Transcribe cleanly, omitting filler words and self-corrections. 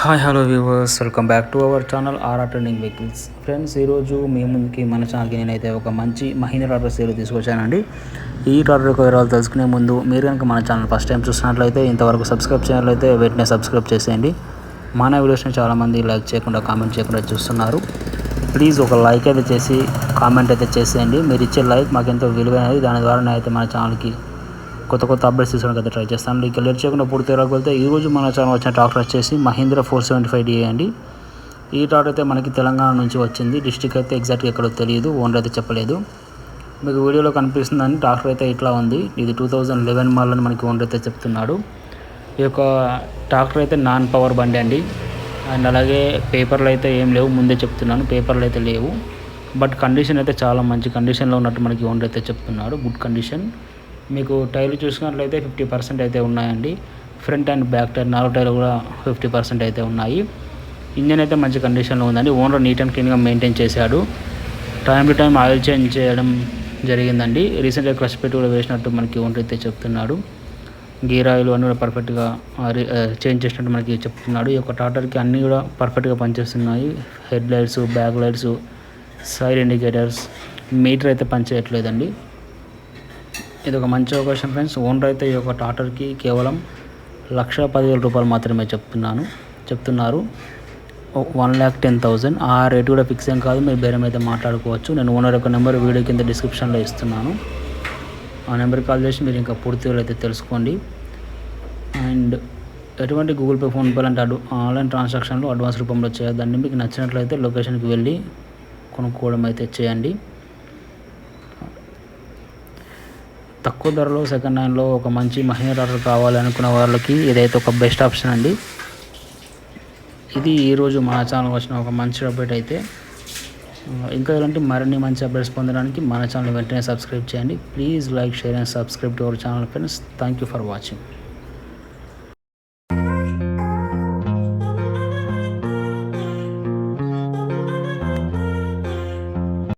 Hi hello viewers, welcome back to our channel RR trending vehicles. Friends, ఈరోజు మీ ముందుకి మన ఛానల్కి నేనైతే ఒక మంచి మహీంద్రా టాటా సేల్ తీసుకొచ్చానండి. ఈ టాటా యొక్క వివరాలు తెలుసుకునే ముందు మీరు కనుక మన ఛానల్ ఫస్ట్ టైం చూసినట్లయితే ఇంతవరకు సబ్స్క్రైబ్ చేయాలైతే వెంటనే సబ్స్క్రైబ్ చేసేయండి. మన వీడియోస్ని చాలామంది లైక్ చేయకుండా కామెంట్ చేయకుండా చూస్తున్నారు. ప్లీజ్ ఒక లైక్ అయితే చేసి కామెంట్ అయితే చేసేయండి. మీరు ఇచ్చే లైక్ మాకెంతో విలువైనది. దాని ద్వారా నేనైతే మన ఛానల్కి కొత్త అప్డేట్స్ తీసుకోవడానికి అయితే ట్రై చేస్తాను. ఇక లేట్ చేయకుండా పూర్తి వరకు వెళ్తే ఈరోజు మన ఛానల్ వచ్చిన ట్రాక్టర్ వచ్చేసి మహీంద్రా 475 అండి. ఈ ట్రాక్టర్ అయితే మనకి తెలంగాణ నుంచి వచ్చింది. డిస్ట్రిక్ట్ అయితే ఎగ్జాక్ట్గా ఎక్కడో తెలియదు, ఓనర్ అయితే చెప్పలేదు. మీకు వీడియోలో కనిపిస్తుందని ట్రాక్టర్ అయితే ఇట్లా ఉంది. ఇది 2011 మోడల్ అని మనకి ఓనర్ అయితే చెప్తున్నాడు. ఈ యొక్క ట్రాక్టర్ అయితే నాన్ పవర్ బండి అండి. అండ్ అలాగే పేపర్లు అయితే ఏం లేవు, ముందే చెప్తున్నాను, పేపర్లు అయితే లేవు. బట్ కండిషన్ అయితే చాలా మంచి కండిషన్లో ఉన్నట్టు మనకి ఓనర్ అయితే చెప్తున్నాడు. Good condition. మీకు టైర్లు చూసుకున్నట్లయితే 50% అయితే ఉన్నాయండి. ఫ్రంట్ అండ్ బ్యాక్ టైర్ 4 టైర్లు కూడా 50% అయితే ఉన్నాయి. ఇంజన్ అయితే మంచి కండిషన్లో ఉందండి. ఓనర్ నీట్ అండ్ క్లీన్గా మెయింటైన్ చేశాడు. Time to time oil change చేయడం జరిగిందండి. రీసెంట్గా క్లచ్ పెట్టి కూడా వేసినట్టు మనకి ఓనర్ అయితే చెప్తున్నాడు. గేర్ ఆయిల్ అన్నీ కూడా పర్ఫెక్ట్గా చేంజ్ చేసినట్టు మనకి చెప్తున్నాడు. ఈ యొక్క టాటర్కి అన్నీ కూడా పర్ఫెక్ట్గా పనిచేస్తున్నాయి. Head lights, back lights, side indicators, meter అయితే పనిచేయట్లేదండి. ఇది ఒక మంచి అవకాశం ఫ్రెండ్స్. ఓనర్ అయితే ఈ యొక్క టాటర్కి కేవలం 1,10,000 రూపాయలు మాత్రమే చెప్తున్నారు. 1,10,000. ఆ రేటు కూడా ఫిక్స్ ఏం కాదు, మీరు బేరం అయితే మాట్లాడుకోవచ్చు. నేను ఓనర్ యొక్క నెంబర్ వీడియో కింద డిస్క్రిప్షన్లో ఇస్తున్నాను. ఆ నెంబర్కి కాల్ చేసి మీరు ఇంకా పూర్తిగా అయితే తెలుసుకోండి. అండ్ ఎటువంటి గూగుల్ పే, ఫోన్పే లాంటి ఆన్లైన్ ట్రాన్సాక్షన్లు అడ్వాన్స్ రూపంలో చేయొద్దండి. మీకు నచ్చినట్లయితే లొకేషన్కి వెళ్ళి కొనుక్కోవడం అయితే చేయండి. తక్కువ ధరలో సెకండ్ హ్యాండ్లో ఒక మంచి మహీంద్రా టాటర్ కావాలి అనుకున్న వాళ్ళకి ఇదైతే ఒక బెస్ట్ ఆప్షన్ అండి. ఇది ఈరోజు మన ఛానల్ వచ్చిన ఒక మంచి అప్డేట్ అయితే. ఇంకా ఇలాంటి మరిన్ని మంచి అప్డేట్స్ పొందడానికి మన ఛానల్ వెంటనే సబ్స్క్రైబ్ చేయండి. Please like, share and subscribe to our channel friends. Thank you for watching.